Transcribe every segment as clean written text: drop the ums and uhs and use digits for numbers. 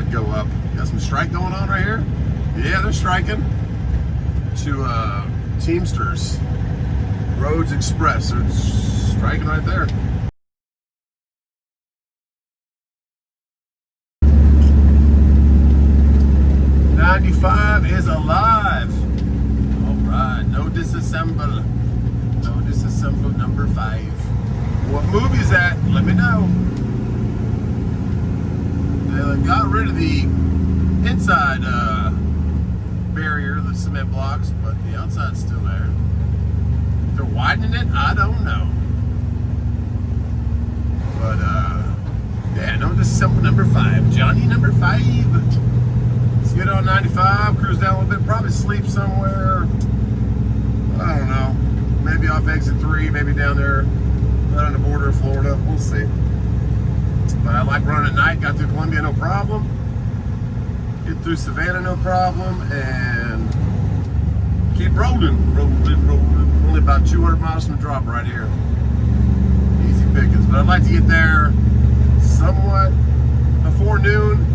would go up. Got some strike going on right here. Yeah, they're striking. To Teamsters. Roads Express. They're striking right there. '95 is alive. All right, no disassemble. No disassemble number 5. What movie is that? Let me know. They got rid of the inside barrier, the cement blocks, but the outside's still there. They're widening it? I don't know. But yeah, no disassemble number 5. Johnny number 5. Let's get on 95, cruise down a little bit, probably sleep somewhere. I don't know. Maybe off exit 3, maybe down there right on the border of Florida. We'll see. But I like running at night. Got through Columbia, no problem. Get through Savannah, no problem. And keep rolling. Only about 200 miles from the drop right here. Easy pickings. But I'd like to get there somewhat before noon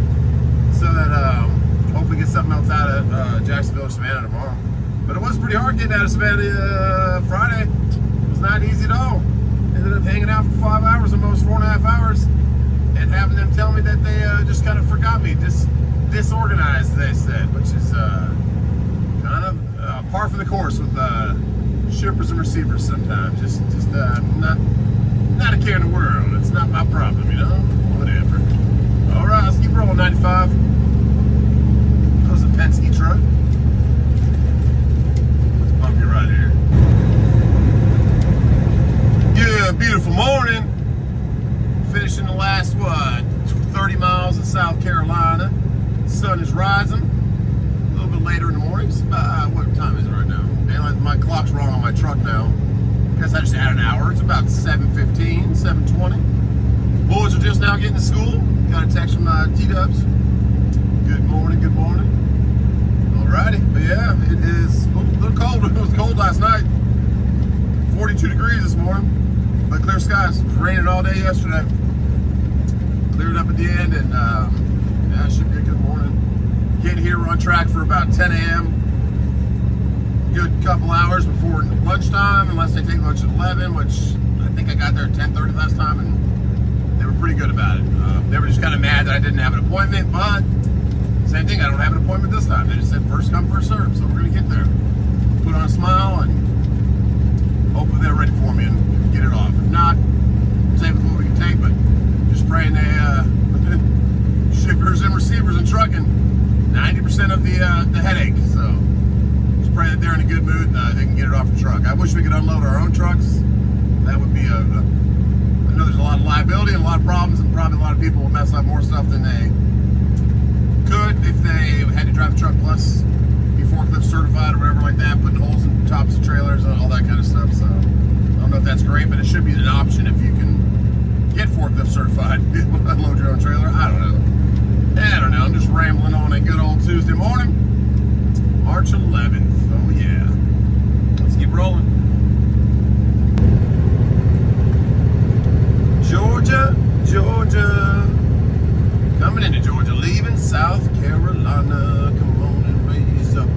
so that hopefully get something else out of Jacksonville or Savannah tomorrow. But it was pretty hard getting out of Savannah Friday. It was not easy at all. Ended up hanging out for 5 hours, almost 4.5 hours, and having them tell me that they just kind of forgot me, disorganized, they said, which is kind of par for the course with shippers and receivers sometimes. Just not a care in the world. It's not my problem, you know? Whatever. All right, let's keep rolling. 95. That was a Penske truck. Let's bump you right here. Yeah, beautiful morning. Finishing the last, 30 miles in South Carolina. Sun is rising. A little bit later in the morning. What time is it right now? My clock's wrong on my truck now. Guess I just added an hour. It's about 7:15, 7:20. Boys are just now getting to school. Got a text from T-Dubs. Good morning, good morning. Alrighty, but yeah, it is a little cold. It was cold last night. 42 degrees this morning, but clear skies. It was raining all day yesterday. Cleared up at the end, and yeah, it should be a good morning. Get here, we're on track for about 10 a.m. Good couple hours before lunchtime, unless they take lunch at 11, which I think I got there at 10:30 last time, and they were pretty good about it. They were just kind of mad that I didn't have an appointment, but same thing, I don't have an appointment this time. They just said first come, first serve, so we're going to get there. Put on a smile, and hopefully they're ready for me and get it off. If not, save what we can take, but just praying they, shippers and receivers and trucking, 90% of the headache, so just pray that they're in a good mood and they can get it off the truck. I wish we could unload our own trucks. That would be I know there's a lot of liability and a lot of problems, and probably a lot of people will mess up more stuff than they could if they had to drive the truck plus be forklift certified or whatever like that, putting holes in tops of trailers and all that kind of stuff. So I don't know if that's great, but it should be an option if you can get forklift certified. Unload your own trailer. I don't know. I'm just rambling on a good old Tuesday morning, March 11th. Oh yeah. Let's keep rolling. Georgia. Coming into Georgia, leaving South Carolina. Come on and raise up.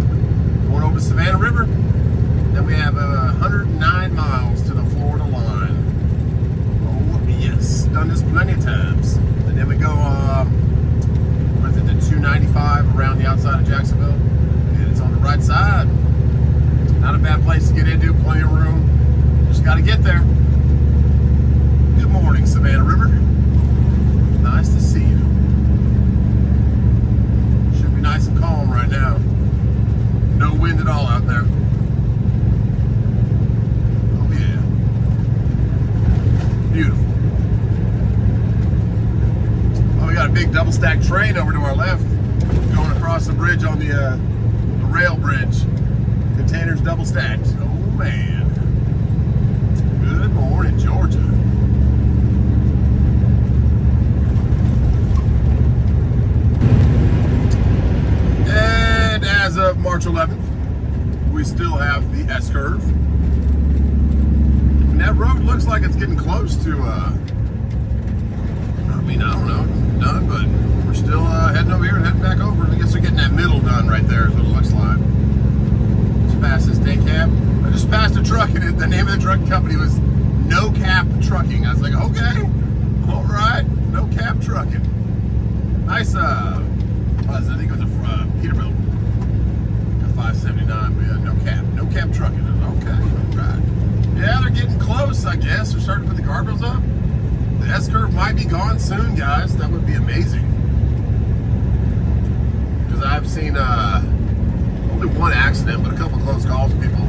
Going over the Savannah River. Then we have 109 miles to the Florida line. Oh yes, done this plenty of times. And then we go, what is it, the 295 around the outside of Jacksonville. And it's on the right side. Not a bad place to get into, plenty of room. Just got to get there. Good morning, Savannah River. Nice to see you. Should be nice and calm right now. No wind at all out there. Oh yeah. Beautiful. Oh, we got a big double stack train over to our left, going across the bridge on the rail bridge. Containers double stacked. Oh man. Good morning, Georgia. And as of March 11th, we still have the S-curve. And that road looks like it's getting close to, I mean, I don't know, done, but we're still heading over here and heading back over. I guess they're getting that middle done right there is what it looks like. Just past this day cab. I just passed a truck and the name of the truck company was No Cap Trucking. I was like, okay, all right, No Cap Trucking. Nice, I think it was a Peterbilt. A 579, but yeah, No Cap Trucking. Okay, all right. Yeah, they're getting close, I guess. They're starting to put the guardrails up. The S-curve might be gone soon, guys. That would be amazing. Because I've seen only one accident, but a couple close calls of people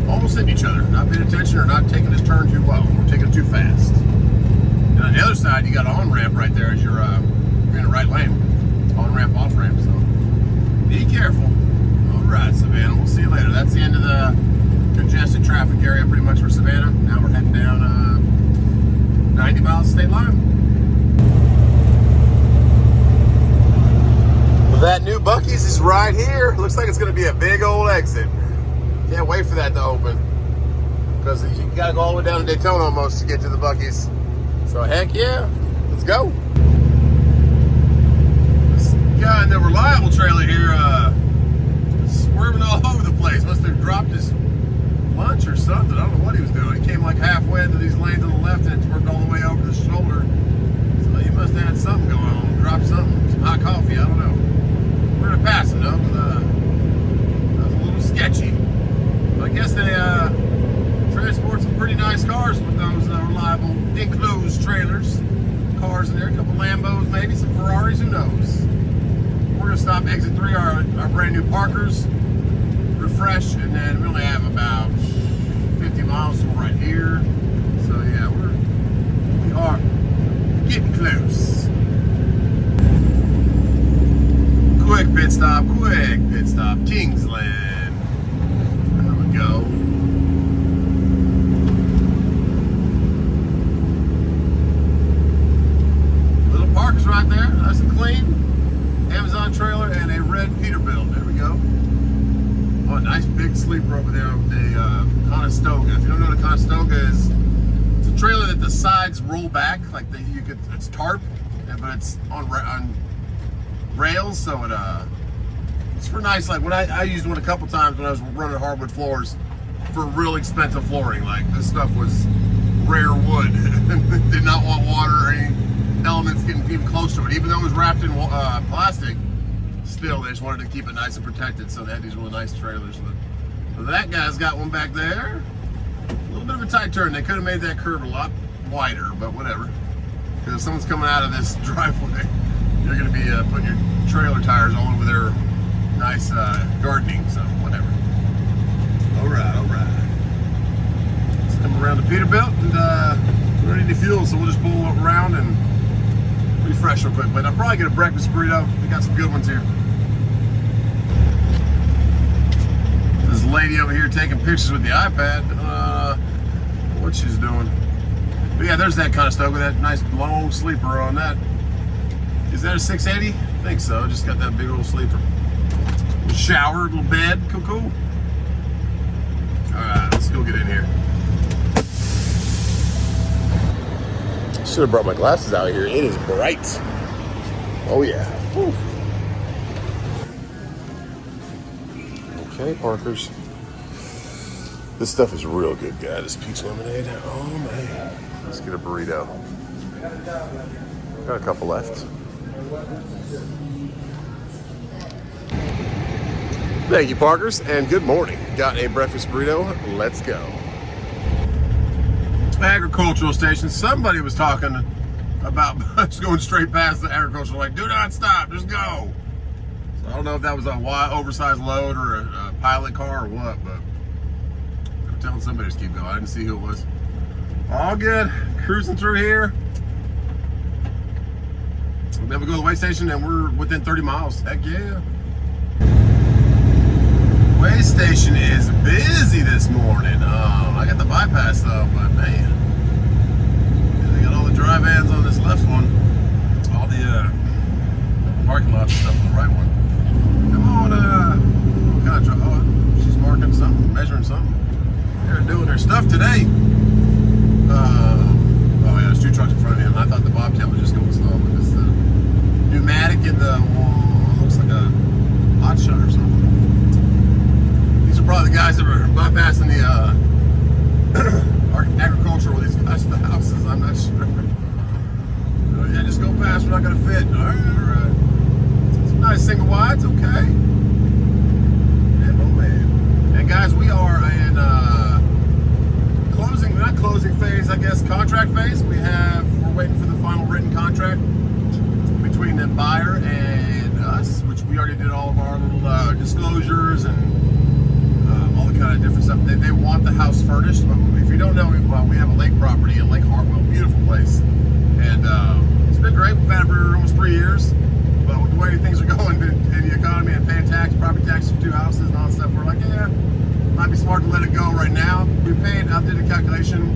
almost hitting each other, not paying attention or not taking this turn too well, or taking it too fast. And on the other side, you got an on-ramp right there as you're in the right lane. On-ramp, off-ramp, so be careful. All right, Savannah, we'll see you later. That's the end of the congested traffic area pretty much for Savannah. Now we're heading down 90 miles state line. That new Buc-ee's is right here. Looks like it's going to be a big old exit. Can't wait for that to open. Because you got to go all the way down to Daytona almost to get to the Buc-ee's. So heck yeah, let's go. This guy in the reliable trailer here swerving all over the place. Must have dropped his lunch or something. I don't know what he was doing. He came like halfway into these lanes on the left and it swerved all the way over the shoulder. So he must have had something going on. Dropped something, some hot coffee, I don't know. We're gonna pass it though, but that was a little sketchy. But I guess they transport some pretty nice cars with those reliable enclosed trailers. Cars in there, a couple Lambos, maybe some Ferraris, who knows. We're gonna stop exit 3, our brand new Parkers, refresh, and then we only have about 50 miles from right here. So yeah, we are getting close. Quick pit stop, Kingsland. There we go. Little Parkers right there, nice and clean. Amazon trailer and a red Peterbilt. There we go. Oh, a nice big sleeper over there with the Conestoga. If you don't know what a Conestoga is, it's a trailer that the sides roll back, like it's tarp, but it's on rails, so it's for nice. Like when I used one a couple times when I was running hardwood floors for real expensive flooring. Like this stuff was rare wood, did not want water or any elements getting even close to it. Even though it was wrapped in plastic, still they just wanted to keep it nice and protected. So they had these really nice trailers. So that guy's got one back there. A little bit of a tight turn. They could have made that curve a lot wider, but whatever. Because if someone's coming out of this driveway, you're going to be putting your trailer tires all over their nice gardening, so whatever. All right. Let's come around the Peterbilt, and we don't need any fuel, so we'll just pull around and refresh real quick. But I'll probably get a breakfast burrito. We got some good ones here. This lady over here taking pictures with the iPad. What she's doing. But yeah, there's that Conestoga, that nice long sleeper on that. Is that a 680? I think so. Just got that big old sleeper. Little shower, little bed. Cool. Alright, let's go get in here. Should have brought my glasses out here. It is bright. Oh yeah. Woo. Okay, Parkers. This stuff is real good, guys. This peach lemonade. Oh man. Let's get a burrito. Got a couple left. Thank you, Parkers, and good morning. Got a breakfast burrito. Let's go. Agricultural station. Somebody was talking about just going straight past the agricultural, like, do not stop, just go. So I don't know if that was a oversized load or a pilot car or what, but I'm telling somebody to keep going. I didn't see who it was. All good. Cruising through here. Then we go to the weigh station and we're within 30 miles. Heck yeah. Weigh station is busy this morning. I got the bypass though, but man. They got all the dry vans on this left one. All the parking lots and stuff on the right one. Come on, what kind of truck? Oh, she's marking something, measuring something. They're doing their stuff today. Oh yeah, there's two trucks in front of him. I thought the Bobcat was just going slow, but it's pneumatic in the, looks like a hot shot or something. These are probably the guys that were bypassing the agriculture with these guys to the houses. I'm not sure. Yeah, just go past. We're not going to fit. All right. It's a nice single wides. Okay. Man, oh man. And guys, we are in not closing phase, I guess, contract phase. We're waiting for the final written contract between the buyer and us, which we already did all of our little disclosures and all the kind of different stuff. They want the house furnished, but if you don't know, we have a lake property in Lake Hartwell, beautiful place, and it's been great. We've had it for almost 3 years, but with the way things are going in the economy and paying property taxes for 2 houses and all that stuff, we're like, yeah, might be smart to let it go right now. We paid, I did a calculation,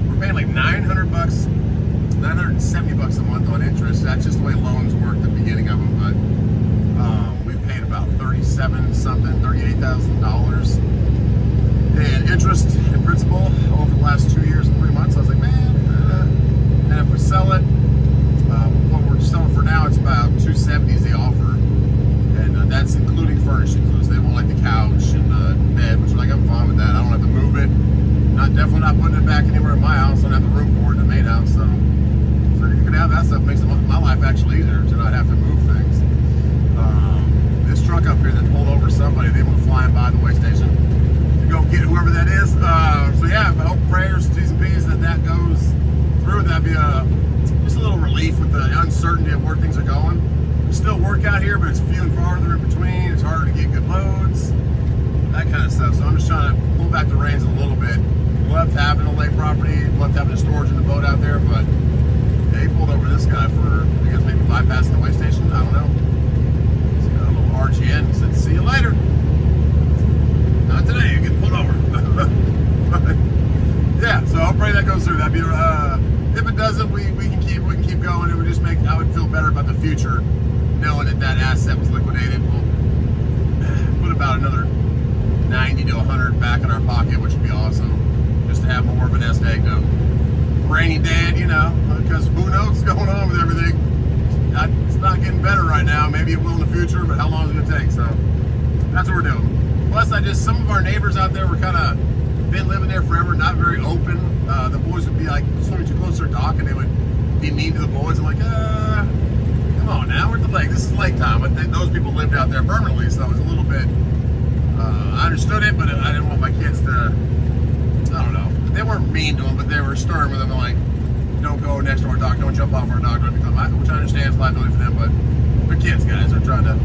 we're paying like $900, $970 a month on interest. That's just the way loans work at the beginning of them, but we've paid about $38,000 in interest and principal over the last 2 years and 3 months. I was like, man, and if we sell it, what we're selling for now, it's about $270 is the offer, and that's including furnishings. So they want like the couch and the bed, which like I'm fine with that. I don't have to move it. Definitely not putting it back anywhere in my house. I don't have the room for it in the main house, so you can have that stuff. Makes my life actually easier to not have to move things. This truck up here that pulled over somebody, they went flying by the way station to go get whoever that is. So yeah, I hope prayers, T's and P's, that goes through. That'd be just a little relief with the uncertainty of where things are going. We still work out here, but it's few and farther in between. It's harder to get good loads, that kind of stuff. So I'm just trying to pull back the reins a little bit. Loved having a lake property, loved having a storage in the boat out there, but they pulled over this guy for, I guess maybe bypassing the way station. I don't know. So got a little RGN, said, see you later. Not today, you get pulled over. Yeah, so I'll pray that goes through. That'd be, if it doesn't, we can keep going. It would just I would feel better about the future knowing that asset was liquidated. We'll put about another 90 to 100 back in our pocket, which would be awesome. Just to have more of a nest egg to rainy day, because who knows what's going on with everything. It's not getting better right now. Maybe it will in the future, but how long is it going to take? So that's what we're doing. Plus, some of our neighbors out there were kind of been living there forever, not very open. The boys would be like swimming too close to their dock, and they would be mean to the boys. I'm like, come on now, we're at the lake. This is lake time. But those people lived out there permanently, so it was a little bit. I understood it, but I didn't want my kids to. I don't know. They weren't mean to them, but they were stern with them. Like, don't go next to our dock, don't jump off our dock, which I understand is liability for them, but they're kids, guys. They're trying to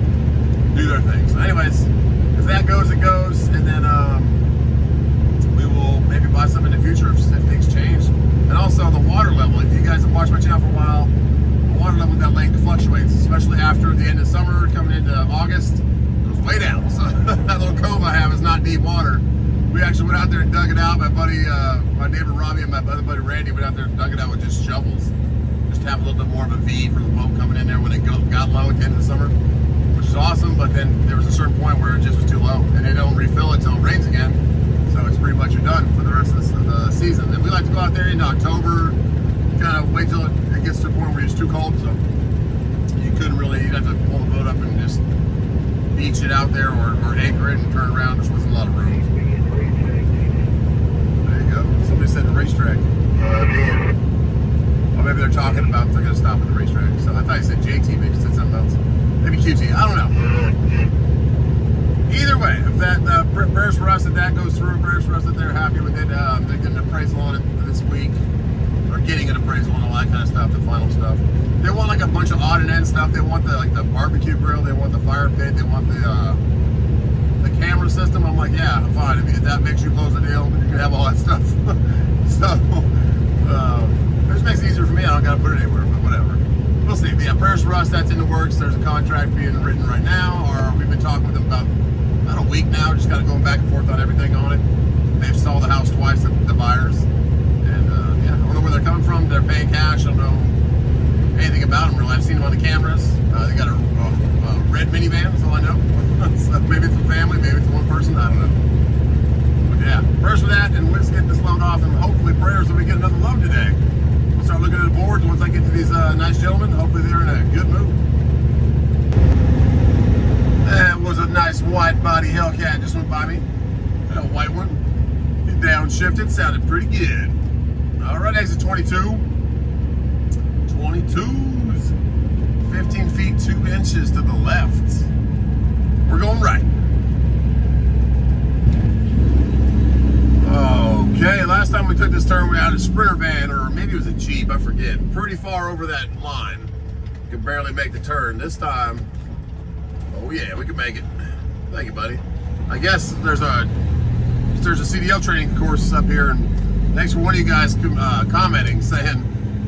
do their thing. So, anyways, if that goes, it goes, and then we will maybe buy some in the future if things change. And also the water level. If you guys have watched my channel for a while, the water level of that lake fluctuates, especially after the end of summer, coming into August. It goes way down. So that little cove I have is not deep water. We actually went out there and dug it out. My neighbor Robbie and my other buddy Randy went out there and dug it out with just shovels. Just to have a little bit more of a V for the boat coming in there when it got low at the end of the summer, which is awesome. But then there was a certain point where it just was too low, and they don't refill it until it rains again. So it's pretty much done for the rest of the season. And we like to go out there in October, kind of wait till it gets to the point where it's too cold. So you'd have to pull the boat up and just beach it out there or anchor it and turn around. There wasn't a lot of room. Somebody said the racetrack. Or maybe they're talking about they're going to stop at the racetrack. So I thought you said JT, maybe said something else. Maybe QT. I don't know. Either way, if prayers for us that goes through, prayers for us that they're happy with it. They're getting an appraisal on it this week, or getting an appraisal on all that kind of stuff, the final stuff. They want like a bunch of odd and end stuff. They want the barbecue grill. They want the fire pit. They want the camera system. I'm like, yeah, fine. If that makes you close the deal, you can have all that stuff. So it just makes it easier for me. I don't got to put it anywhere, but whatever. We'll see. But yeah, prayers for us. That's in the works. There's a contract being written right now, or we've been talking with them about a week now. Just kind of going back and forth on everything on it. They've sold the house twice, the buyers, and yeah, I don't know where they're coming from. They're paying cash. I don't know anything about them really. I've seen them on the cameras. They got a red minivan. That's all I know. So maybe it's a family, maybe it's one person, I don't know. But yeah, prayers for that, and let's get this load off, and hopefully prayers that we get another load today. We'll start looking at the boards once I get to these nice gentlemen. Hopefully they're in a good mood. wide body Hellcat just went by me. A white one. He downshifted, sounded pretty good. All right, exit 22. 22s. 15 feet 2 inches to the left. We're going right. Okay, last time we took this turn, we had a Sprinter van, or maybe it was a Jeep, I forget. Pretty far over that line. Could barely make the turn. This time, oh yeah, we can make it. Thank you, buddy. I guess there's a CDL training course up here, and thanks for one of you guys commenting, saying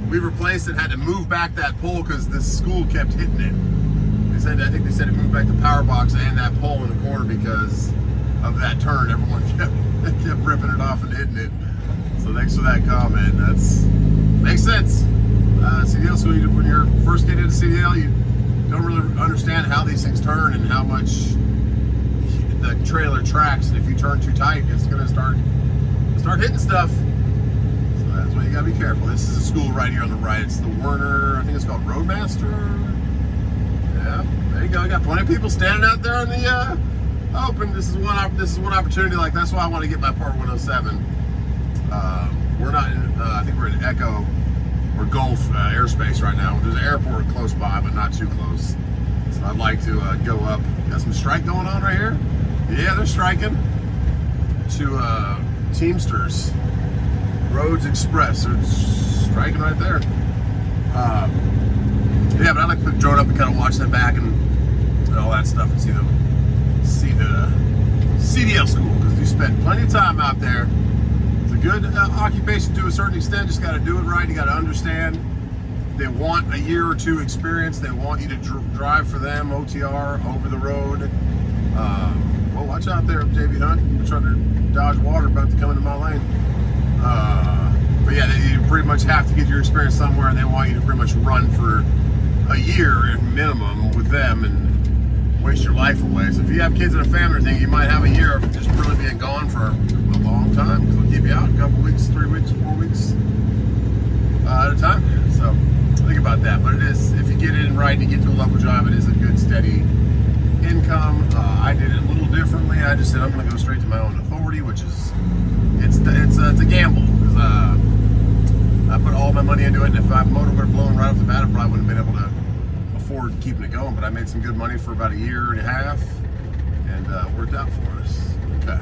we replaced it, had to move back that pole because this school kept hitting it. They said, I think they said it moved back the power box and that pole in the corner because of that turn. Everyone kept ripping it off and hitting it. So thanks for that comment. Makes sense. CDL school, when you're first getting into CDL, you don't really understand how these things turn and how much the trailer tracks. And if you turn too tight, it's going to start hitting stuff. So that's why you got to be careful. This is a school right here on the right. It's the Werner, I think it's called Roadmaster. Yeah, there you go. I got plenty of people standing out there on the open. This is one opportunity. Like, that's why I want to get my Part 107. We're not in, I think we're in Echo or Gulf airspace right now. There's an airport close by, but not too close. So I'd like to go up. Got some strike going on right here. Yeah, they're striking. To Teamsters, Roads Express. They're striking right there. Yeah, but I like to drone up and kind of watch them back and all that stuff and see the CDL school, because you spend plenty of time out there. It's a good occupation to a certain extent. Just got to do it right. You got to understand. They want a year or two experience. They want you to drive for them, OTR, over the road. Well, watch out there, JB Hunt. You're trying to dodge water about to come into my lane. But yeah, you pretty much have to get your experience somewhere, and they want you to pretty much run for a year minimum with them and waste your life away. So if you have kids and a family thing, you might have a year of just really being gone for a long time, because they'll keep you out a couple weeks, 3 weeks, 4 weeks at a time. So think about that. But it is, if you get in right and you get to a level job, it is a good steady income. I did it a little differently. I just said I'm going to go straight to my own authority, which is it's a gamble, because I put all my money into it, and if my motor would have blown right off the bat, I probably wouldn't have been able to afford keeping it going. But I made some good money for about a year and a half, and worked out for us. Okay.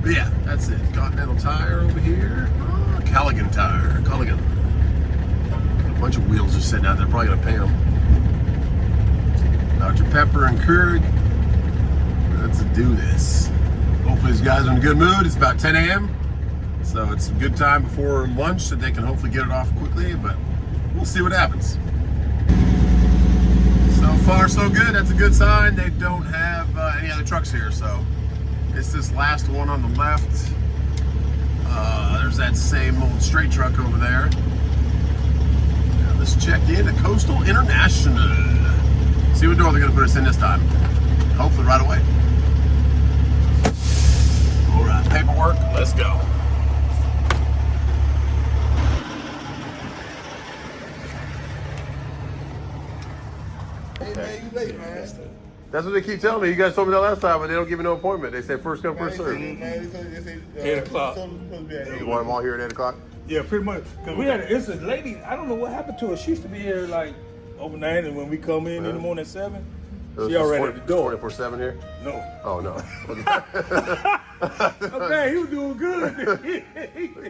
But yeah, that's it. Continental Tire over here. Oh, Callaghan Tire. Callaghan. A bunch of wheels just sitting out there. Probably gonna paint them. Dr. Pepper and Keurig. Let's do this. Hopefully these guys are in a good mood. It's about 10 a.m. So it's a good time before lunch, so they can hopefully get it off quickly, but we'll see what happens. So far, so good. That's a good sign. They don't have any other trucks here, so it's this last one on the left. There's that same old straight truck over there. Now let's check in at Coastal International. See what door they're going to put us in this time. Hopefully right away. All right, paperwork. Let's go. Hey man, you late, man. That's what they keep telling me. You guys told me that last time, but they don't give me no appointment. They say first come, first serve. Man, they say 8 o'clock. You want them all here at 8 o'clock? Yeah, pretty much. Cause it's a lady. I don't know what happened to her. She used to be here like overnight, and when we come in the morning at 7, she already at the door. 24/7 here? No. Oh no. Okay, he was doing good.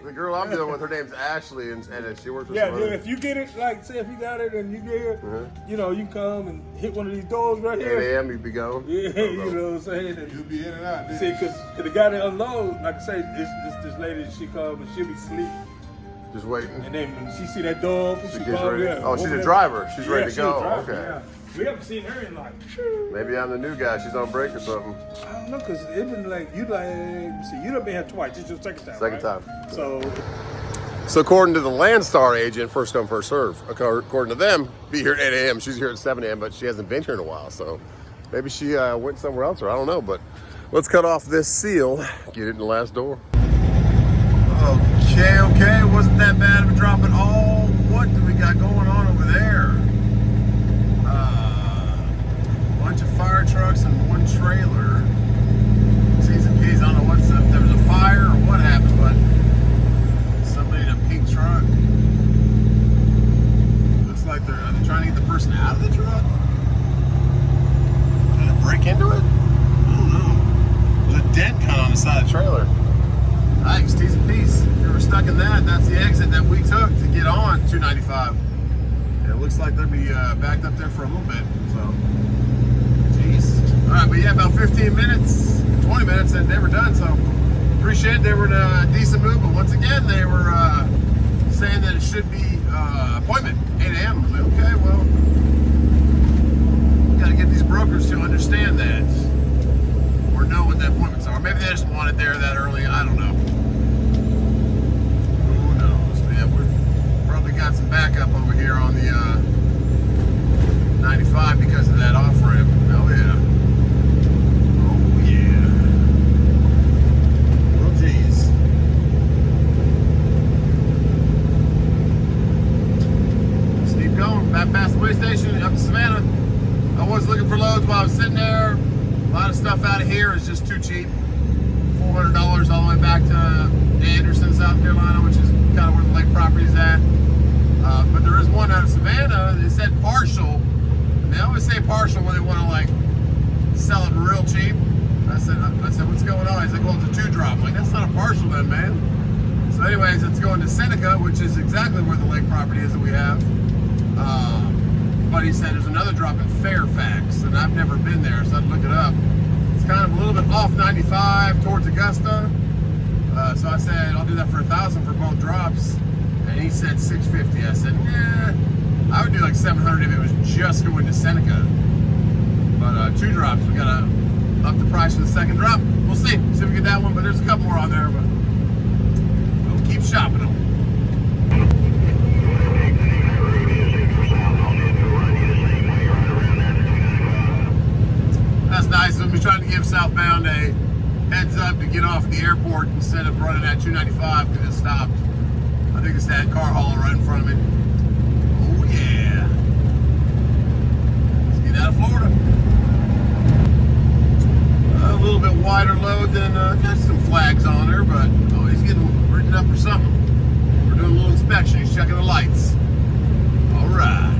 The girl I'm dealing with, her name's Ashley, and she works with Yeah, if you get it, like say if you got it and you get it, you know, you come and hit one of these doors right here. 8 a.m. you'd be gone. Yeah, you know what I'm saying? You'll be in and out. See, because the guy that unload, like I say, it's this lady, she come and she'll be asleep. Just waiting. And then when she see that door open, she gets come ready. in. Oh, she's a driver. She's ready to go. Driver, okay. Yeah. We haven't seen her in like. Maybe I'm the new guy. She's on break or something. I don't know, cause it been like you see, you done been here twice. This is your second time. Second time. So according to the Landstar agent, first come, first serve. According to them, be here at 8 a.m. She's here at 7 a.m., but she hasn't been here in a while. So maybe she went somewhere else, or I don't know. But let's cut off this seal, get it in the last door. Okay. Wasn't that bad of a drop at all. What do we got going on over there? Bunch of fire trucks and one trailer. the side of the trailer. Thanks, T's and P's. If you were stuck in that, that's the exit that we took to get on 295. And it looks like they'll be backed up there for a little bit. So, jeez. All right, but yeah, about 15 minutes, 20 minutes, and they were done. So, appreciate it. They were in a decent mood, but once again, they were saying that it should be appointment 8 a.m. I was like, okay, well, we got to get these brokers to understand that or know what the appointments are. Maybe they just want it there that early. I don't know. Who knows? But yeah, we're probably got some backup over here on the 95 because of that off ramp. Oh yeah. Oh yeah. Well, geez. Let's keep going. Back past the way station, up to Savannah. I was looking for loads while I was sitting there. A lot of stuff out of here is just too cheap. $400 all the way back to Anderson, South Carolina, which is kind of where the lake property's at. But there is one out of Savannah. They said partial. And they always say partial when they want to like sell it real cheap. I said, what's going on? He's like, well, it's a 2-drop. I'm like, that's not a partial then, man. So anyways, it's going to Seneca, which is exactly where the lake property is that we have. But he said there's another drop in Fairfax, and I've never been there, so I'd look it up. It's kind of a little bit off 95 towards Augusta. So I said, I'll do that for $1,000 for both drops. And he said $650. I said, nah, I would do like $700 if it was just going to Seneca. But 2 drops, we gotta up the price for the second drop. We'll see if we get that one, but there's a couple more on there, but we'll keep shopping them. That's nice. We'll be trying to give southbound a heads up to get off the airport instead of running at 295 because it stopped. I think it's that car hauler right in front of me. Oh yeah. Let's get out of Florida. A little bit wider load than, got some flags on there, but oh, he's getting written up or something. We're doing a little inspection. He's checking the lights. All right.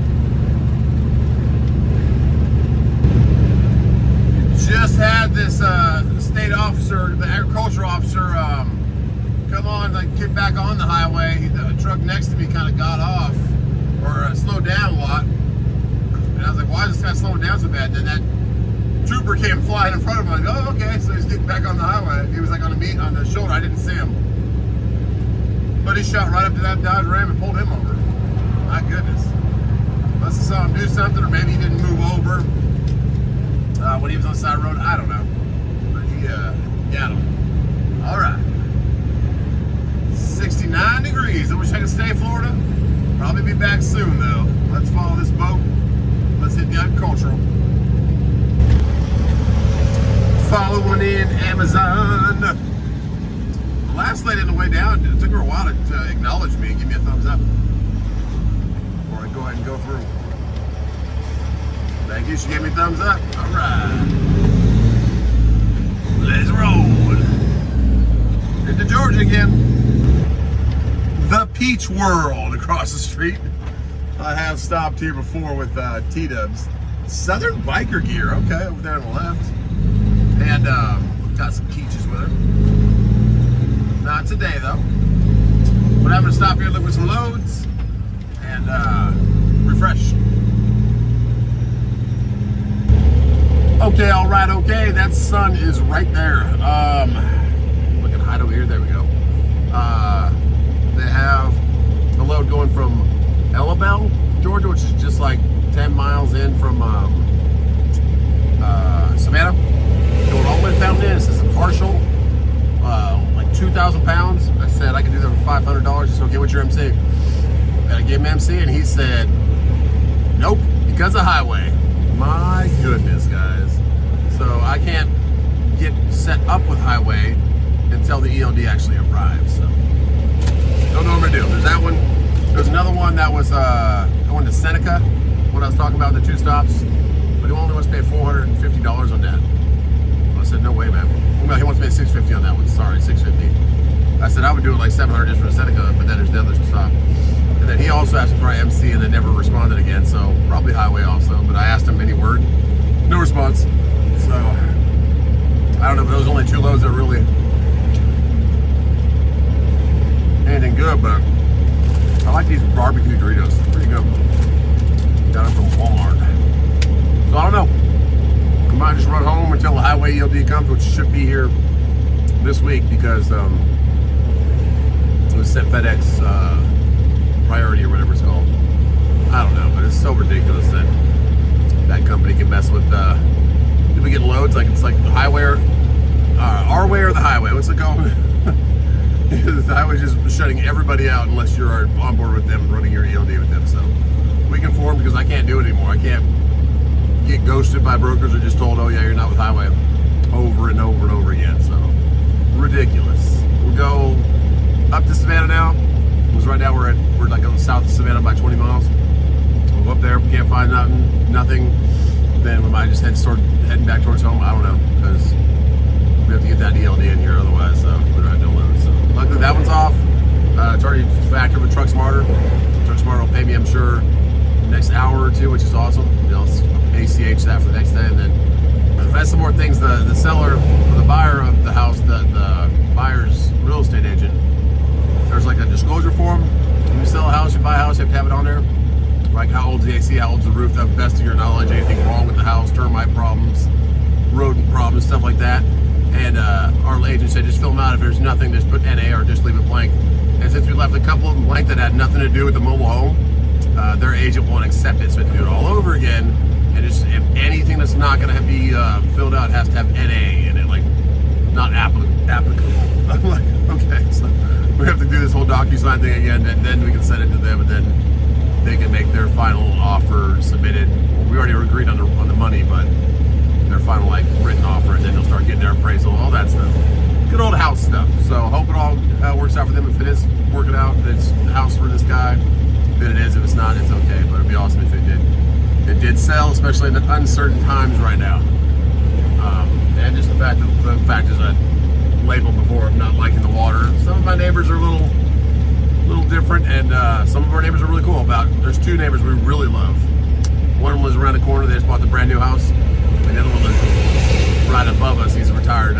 Just had this state officer, the agriculture officer, come on, like get back on the highway. The truck next to me kind of got off or slowed down a lot, and I was like, "Why is this guy slowing down so bad?" Then that trooper came flying in front of him. I'm like, "Oh, okay." So he's getting back on the highway. He was like on the shoulder. I didn't see him, but he shot right up to that Dodge Ram and pulled him over. My goodness, must have saw him do something, or maybe he didn't move over. When he was on the side of the road, I don't know. But he got him. All right. 69 degrees. I wish I could stay in Florida. Probably be back soon, though. Let's follow this boat. Let's hit the agricultural. Following in Amazon. The last lady on the way down, it took her a while to acknowledge me and give me a thumbs up. Before I go ahead and go through. Thank you, she gave me a thumbs up. All right. Let's roll. Into Georgia again. The Peach World across the street. I have stopped here before with T-dubs. Southern Biker Gear, okay, over there on the left. And got some peaches with her. Not today though. But I'm gonna stop here, look for some loads, and refresh. Okay, all right, okay. That sun is right there. Look at hide over here. There we go. They have the load going from Elabel, Georgia, which is just like 10 miles in from Savannah. Going all the way to Fountain Inn. This is a partial, like 2,000 pounds. I said I could do that for $500. Just okay, what's your MC? And I gave him MC, and he said, nope, because of highway. My goodness, guys. So I can't get set up with highway until the ELD actually arrives. So don't know what I'm gonna do. There's that one. There's another one that was going to Seneca, what I was talking about, the 2 stops. But he only wants to pay $450 on that. I said, no way, man. Well, he wants to pay $650 on that one. Sorry, $650. I said I would do it like $700 just for Seneca, but then there's the other stop. And then he also asked me for MC and then never responded again, so probably highway also. But I asked him any word, no response. So I don't know, but there was only 2 loads that really highway ELD comes, which should be here this week because it was set FedEx priority or whatever it's called. I don't know, but it's so ridiculous that that company can mess with people getting loads like it's like the highway or our way or the highway. What's it called? The highway's just shutting everybody out unless you're on board with them, running your ELD with them. So we conform because I can't do it anymore. I can't get ghosted by brokers or just told, oh yeah, you're not with highway over and over and over again. So ridiculous. We'll go up to Savannah now. Because right now we're like on the south of Savannah by 20 miles. We'll go up there. If we can't find nothing, then we might just heading back towards home. I don't know, because we have to get that ELD in here, otherwise we're not doing it. So luckily that one's off. It's already factored with Truck Smarter. Truck Smarter will pay me, I'm sure, the next hour or two, which is awesome. They'll ACH that for the next day, and then that's some more things. The seller, or the buyer of the house, the buyer's real estate agent, there's like a disclosure form. When you sell a house, you buy a house, you have to have it on there. Like how old's the AC, how old's the roof, to the best of your knowledge, anything wrong with the house, termite problems, rodent problems, stuff like that. And our agent said just fill them out. If there's nothing, just put NA or just leave it blank. And since we left a couple of them blank that had nothing to do with the mobile home, their agent won't accept it, so we have to do it all over again. And just if anything that's not going to be filled out has to have NA in it, like not applicable. I'm like, okay, so we have to do this whole DocuSign thing again, and then we can send it to them, and then they can make their final offer submitted. We already agreed on the money, but their final like written offer, and then they'll start getting their appraisal, all that stuff. Good old house stuff. So hope it all works out for them. If it is working out, it's the house for this guy. Then it is. If it's not, it's okay. But it'd be awesome if it did. It did sell, especially in the uncertain times right now. And just the fact is I labeled before of not liking the water. Some of my neighbors are a little different, and some of our neighbors are really cool. There's two neighbors we really love. One of them lives around the corner. They just bought the brand new house. And the other one lives right above us. He's a retired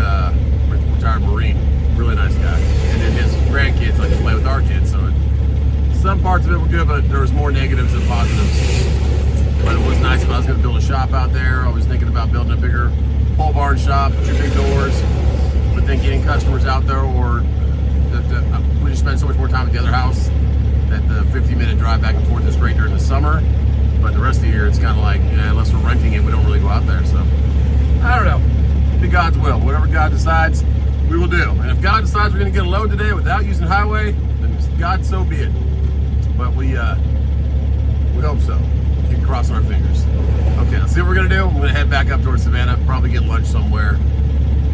Marine. Really nice guy. And then his grandkids like to play with our kids. So some parts of it were good, but there was more negatives than positives. But it was nice. If I was going to build a shop out there, I was thinking about building a bigger pole barn shop, 2 big doors. But then getting customers out there, or we just spend so much more time at the other house that the 50-minute drive back and forth is great during the summer. But the rest of the year, it's kind of like, unless we're renting it, we don't really go out there. So I don't know. It'll be God's will. Whatever God decides, we will do. And if God decides we're going to get a load today without using highway, then God, so be it. But we hope so. Keep crossing our fingers. Okay, let's see what we're going to do. I'm going to head back up towards Savannah, probably get lunch somewhere,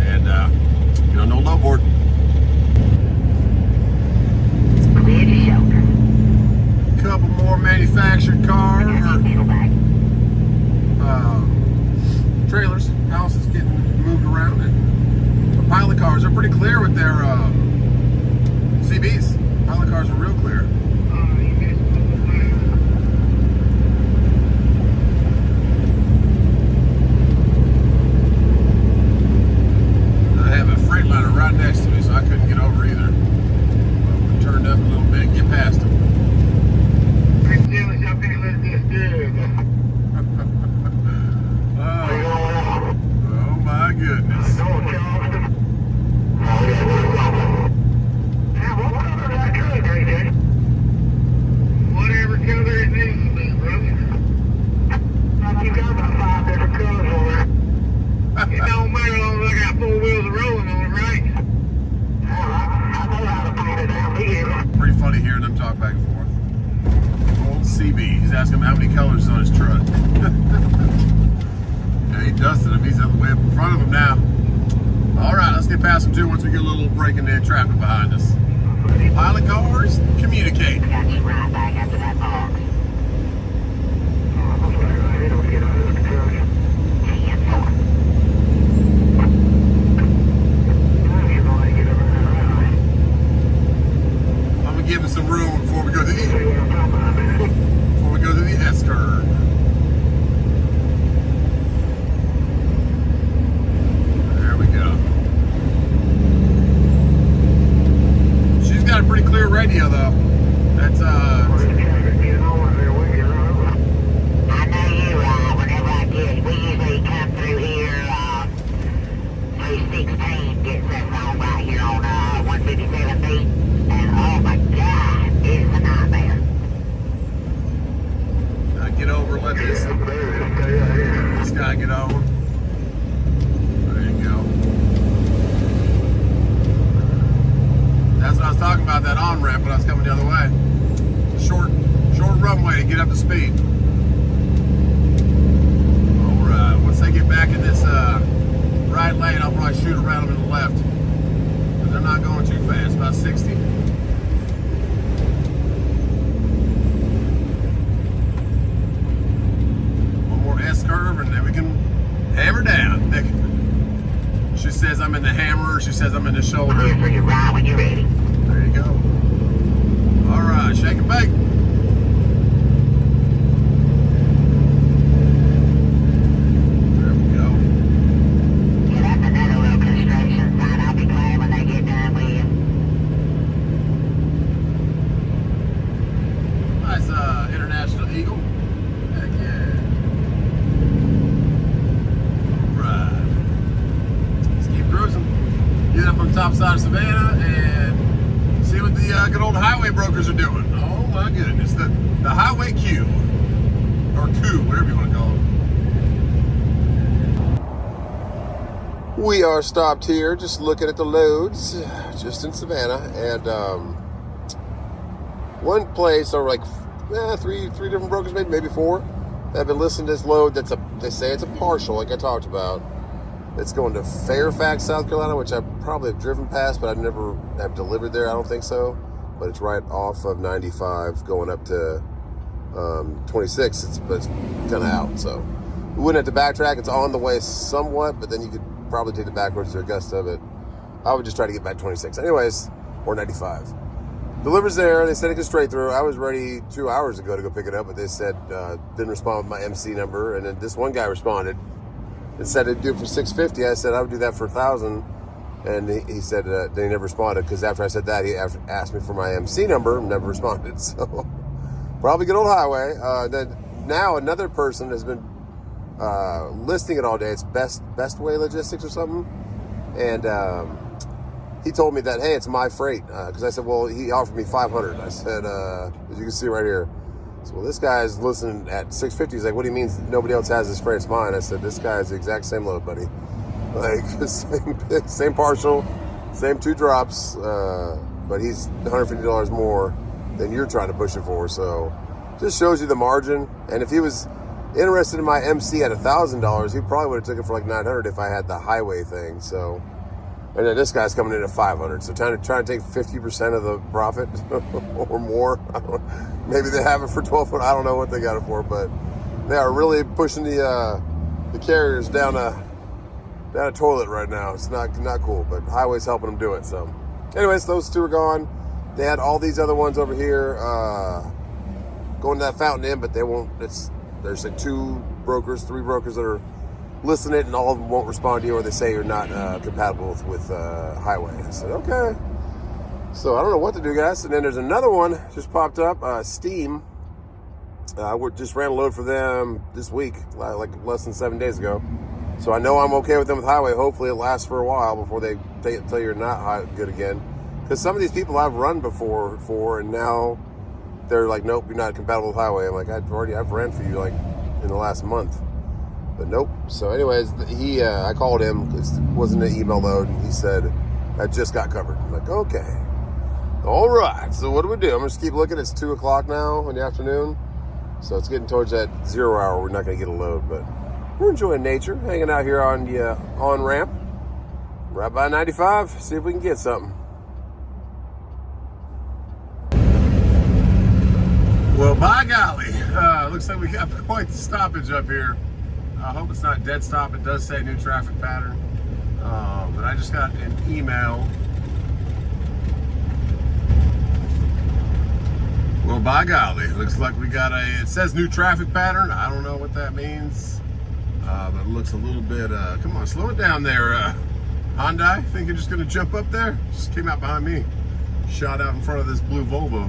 and no low board. Clear to shelter. Couple more manufactured car trailers, houses getting moved around, and the pilot cars are pretty clear with their CBs. Pilot cars are real clear. I have a Freightliner right next to me, so I couldn't get over either. Well, we turned up a little bit and get past them. Oh my goodness. Whatever color it needs to be, brother. You got about 5 different colors on there. It don't matter as long as I got 4 wheels of rolling on it, right? I know how to paint it down here. Pretty funny hearing them talk back and forth. Old CB. He's asking him how many colors is on his truck. Yeah, he dusted him. He's way up in front of him now. All right, let's get past him too once we get a little break in the traffic behind us. Pilot cars, communicate. Got you right back after that box. I'm gonna give him some room before we go to the S curve. There we go. She's got a pretty clear radio though. That's let this guy get over. There you go. That's what I was talking about, that on-ramp when I was coming the other way. Short runway to get up to speed. Alright, once they get back in this right lane, I'll probably shoot around them to the left. But they're not going too fast, about 60. One more S-curve and then we can hammer down. She says I'm in the hammer, she says I'm in the shoulder. Clear for your ride when you're ready. There you go. Alright, shake and bake. Top side of Savannah and see what the good old highway brokers are doing. Oh my goodness, the highway Q or coup, whatever you want to call it. We are stopped here, just looking at the loads, just in Savannah, and one place, or like three different brokers, maybe four, have been listing this load. They say it's a partial, like I talked about. It's going to Fairfax, South Carolina, which I probably have driven past, but I've never have delivered there. I don't think so. But it's right off of 95 going up to 26. But it's kind of out. So we wouldn't have to backtrack. It's on the way somewhat, but then you could probably take it backwards to Augusta. But I would just try to get back 26. Anyways, or 95. Delivers there. They said it goes straight through. I was ready 2 hours ago to go pick it up, but they said didn't respond with my MC number. And then this one guy responded. It said it'd do it for $650. I said I would do that for $1,000, and he said that he never responded because after I said that, he asked me for my MC number and never responded. So probably good old highway. Then now another person has been listing it all day. It's Best Way Logistics or something, and he told me that hey, it's my freight because I said well he offered me $500. I said as you can see right here. So, well, this guy's listening at $650. He's like, what do you mean nobody else has this freight? It's mine. I said, this guy has the exact same load, buddy. Like, same partial, same 2 drops, but he's $150 more than you're trying to push it for. So, just shows you the margin. And if he was interested in my MC at $1,000, he probably would have took it for like $900 if I had the highway thing. So, and then this guy's coming in at $500. So trying to take 50% of the profit or more. Maybe they have it for $1,200. I don't know what they got it for, but they are really pushing the carriers down a toilet right now. It's not cool, but highway's helping them do it. So, anyways, those two are gone. They had all these other ones over here going to that Fountain Inn, but they won't. There's like 3 brokers that are listing it, and all of them won't respond to you, or they say you're not compatible with highway. I said, okay. So I don't know what to do, guys. And then there's another one just popped up, Steam. We just ran a load for them this week, like less than 7 days ago. So I know I'm okay with them with highway. Hopefully it lasts for a while before they tell you you're not good again. Because some of these people I've run before for, and now they're like, nope, you're not compatible with highway. I'm like, I've ran for you like in the last month. But nope. So anyways, I called him because it wasn't an email load, and he said, I just got covered. I'm like, okay. All right. So what do we do? I'm going to keep looking. It's 2 o'clock now in the afternoon. So it's getting towards that 0 hour. We're not going to get a load, but we're enjoying nature, hanging out here on the on-ramp, right by 95, see if we can get something. Well, by golly, looks like we got quite the stoppage up here. I hope it's not dead stop. It does say new traffic pattern. But I just got an email. Well, by golly, looks like we got it says new traffic pattern. I don't know what that means. But it looks a little bit, come on, slow it down there, Hyundai. Think you're just gonna jump up there? Just came out behind me. Shot out in front of this blue Volvo.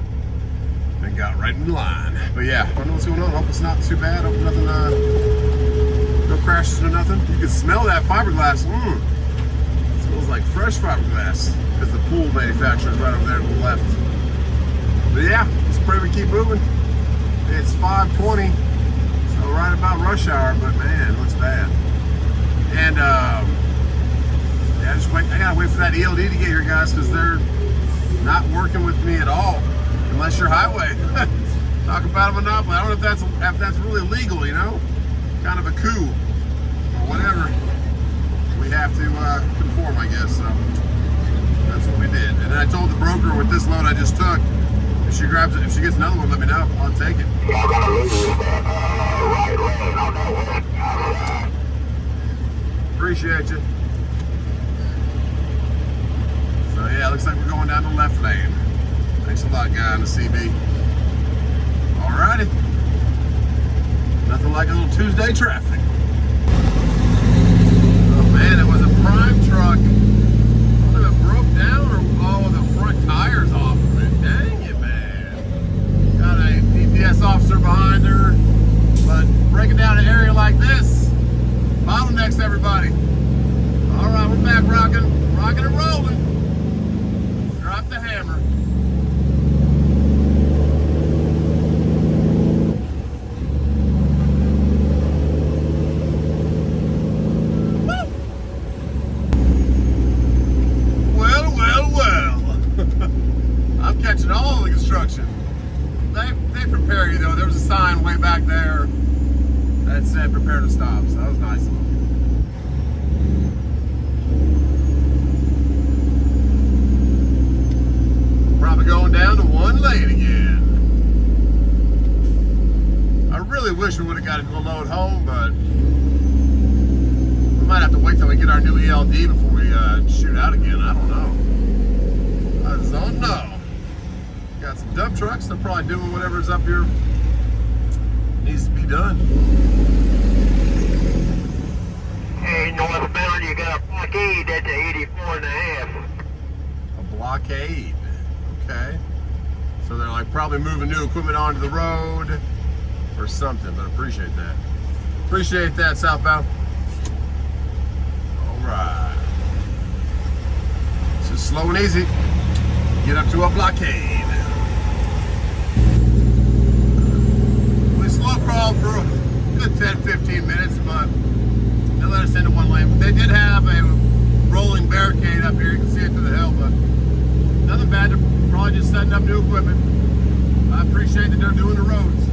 And got right in line. But yeah, I don't know what's going on. Hope it's not too bad. Hope nothing, no crashes or nothing. You can smell that fiberglass. It smells like fresh fiberglass because the pool manufacturer is right over there to the left. But yeah, let's pray we keep moving. It's 5:20. So right about rush hour, but man, it looks bad. And yeah, I gotta wait for that ELD to get here, guys, because they're not working with me at all, unless you're highway. Talk about a monopoly. I don't know if that's really legal, you know, kind of a coup or whatever. We have to conform, I guess. So that's what we did. And then I told the broker with this load I just took, if she grabs it, if she gets another one, let me know. I'll take it. Yeah, I gotta lose that right lane on that west outside. Appreciate you. So yeah, looks like we're going down the left lane. Thanks a lot, guy on the CB. Alrighty. Nothing like a little Tuesday traffic. Oh man, it was a prime truck. I don't know if it broke down or all the front tires off of it. Dang it, man. Got a DPS officer behind her. But breaking down an area like this, bottlenecks everybody. Alright, we're back rocking and rolling. Drop the hammer. I'm catching all the construction. They prepare you though. There was a sign way back there that said prepare to stop, so that was nice of them. Probably going down to one lane again. I really wish we would have got a load home, but we might have to wait till we get our new ELD before we shoot out again. I don't know. I just don't know. Got some dump trucks. They're probably doing whatever's up here needs to be done. Hey, northbound, you got a blockade at the 84.5. A blockade. Okay. So they're like probably moving new equipment onto the road or something, but appreciate that. Appreciate that, southbound. All right. It's just slow and easy. Get up to a blockade. We slow crawled for a good 10-15 minutes, but they let us into one lane. They did have a rolling barricade up here. You can see it through the hill, but nothing bad. They're probably just setting up new equipment. I appreciate that they're doing the roads.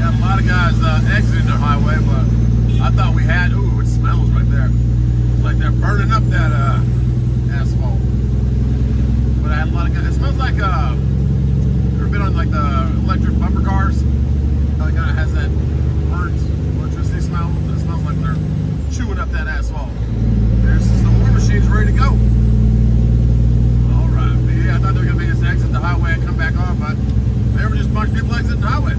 Got a lot of guys exiting the highway, but I thought we had, ooh, it smells right there. It's like they're burning up that asphalt. But I had a lot of guys, it smells like, ever been on like the electric bumper cars? It kind of has that burnt electricity smell. It smells like they're chewing up that asphalt. There's some more machines ready to go. All right, but yeah, I thought they were gonna make us exit the highway and come back on, but they were just a bunch of people exiting the highway.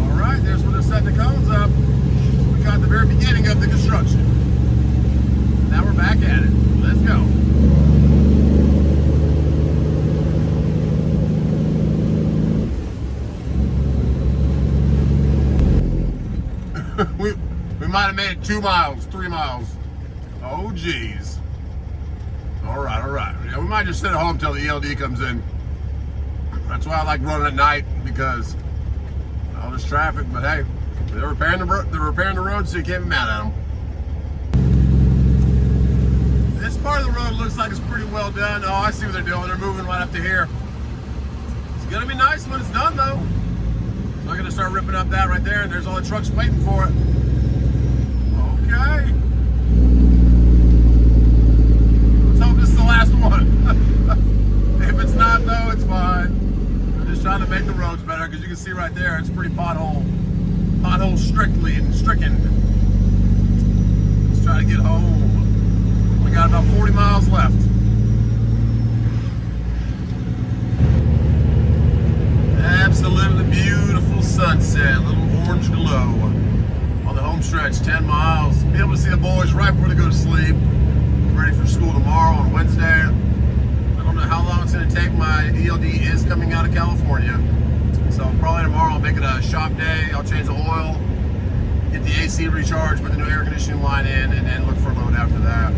All right, there's where they're setting the cones up. We got the very beginning of the construction. Now we're back at it. Let's go. we might have made it 2 miles, 3 miles. Oh geez. All right. Yeah, we might just sit at home till the ELD comes in. That's why I like running at night, because all this traffic. But hey, they're repairing the road, so you can't be mad at them. This part of the road looks like it's pretty well done. Oh, I see what they're doing. They're moving right up to here. It's gonna be nice when it's done, though. So I'm gonna start ripping up that right there, and there's all the trucks waiting for it. Okay. Let's hope this is the last one. If it's not, though, it's fine. I'm just trying to make the roads better, because you can see right there, it's pretty pothole stricken. Let's try to get home. We got about 40 miles left. Absolutely beautiful sunset, a little orange glow on the home stretch, 10 miles. Be able to see the boys right before they go to sleep. Ready for school tomorrow on Wednesday. I don't know how long it's going to take. My ELD is coming out of California. So probably tomorrow I'll make it a shop day. I'll change the oil, get the AC recharged, put the new air conditioning line in, and then look for a load after that.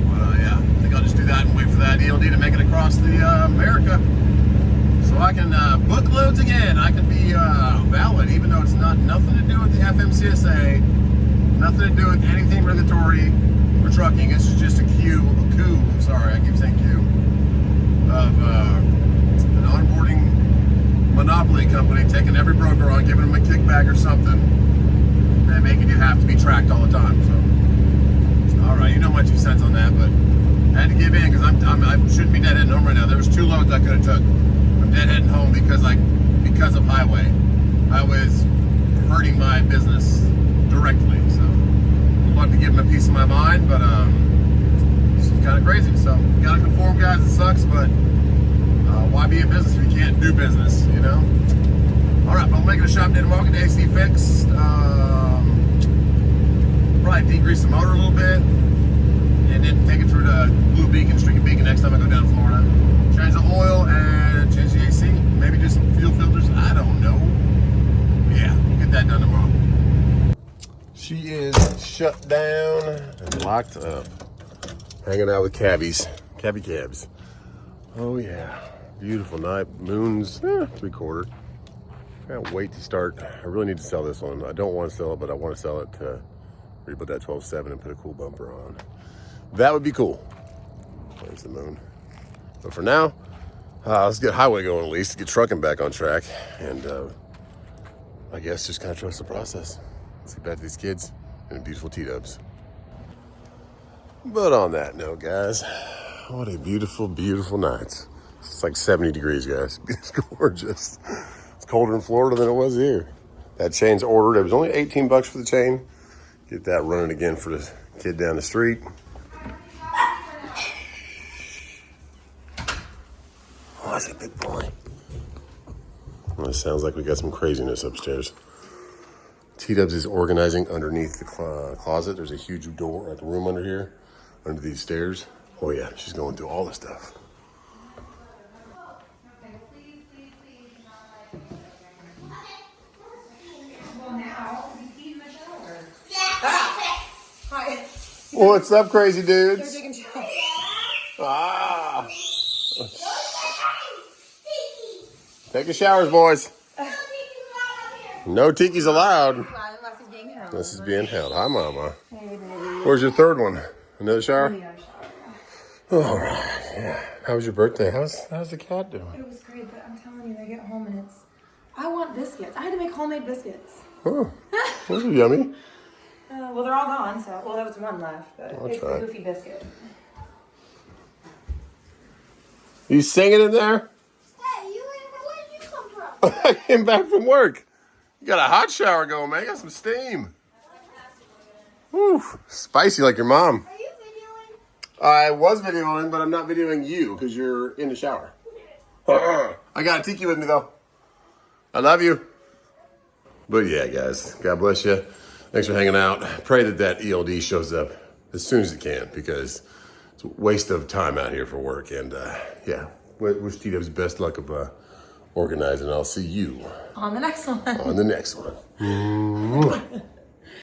But Yeah, I think I'll just do that and wait for that ELD to make it across the America. So I can book loads again. I can be valid, even though it's nothing to do with the FMCSA, nothing to do with anything regulatory for trucking. It's just a coup, sorry, I keep saying coup, of an onboarding monopoly company taking every broker on, giving them a kickback or something, and making you have to be tracked all the time. So, all right, you know my 2 cents on that, but I had to give in because I shouldn't be deadheading home right now. There was 2 loads I could have took. I'm deadheading home because of highway. Highway is hurting my business directly. So I'd love to give them a piece of my mind, but this is kind of crazy. So you gotta conform, guys. It sucks, but why be in business if you can't do business? You know. All right, but I'm making a shop day tomorrow. Get the AC fixed. Probably degrease the motor a little bit, and then take it through to Blue Beacon, Streaky Beacon next time I go down to Florida. Change the oil and change the AC. Maybe do some fuel filters. I don't know. Yeah, we'll get that done tomorrow. She is shut down and locked up. Hanging out with cabbies. Cabbie cabs. Oh yeah. Beautiful night. Moon's 3/4. Can't wait to start. I really need to sell this one. I don't want to sell it, but I want to sell it to rebuild that 12.7 and put a cool bumper on. That would be cool. There's the moon. But for now, let's get highway going at least, get trucking back on track, and I guess just kind of trust the process. Let's get back to these kids and beautiful T-dubs. But on that note, guys, what a beautiful, beautiful night. It's like 70 degrees, guys. It's gorgeous. It's colder in Florida than it was here. That chain's ordered. It was only 18 bucks for the chain. Get that running again for the kid down the street. Oh, that's a big boy. Well, it sounds like we got some craziness upstairs. T-Dubs is organizing underneath the closet. There's a huge door, like a room under here, under these stairs. Oh yeah, she's going through all the stuff. What's up, crazy dudes? Ah. Take your showers, boys. No tiki's allowed. Unless he's being held. This is being held. Hi, Mama. Hey, baby. Where's your third one? Another shower? All right. Yeah. How was your birthday? How's the cat doing? It was great, but I'm telling you, they get home and I want biscuits. I had to make homemade biscuits. Oh, those are yummy. Well, they're all gone, so, well, there was one left, but it's try. the goofy biscuit. You singing in there? Hey, where did you come from? I came back from work. You got a hot shower going, man. Got some steam. Whew. Spicy like your mom. Are you videoing? I was videoing, but I'm not videoing you because you're in the shower. I got a tiki with me, though. I love you. But yeah, guys, God bless you. Thanks for hanging out. Pray that ELD shows up as soon as it can because it's a waste of time out here for work. And yeah, wish T-Dubs best luck of organizing. I'll see you On the next one. on the next one.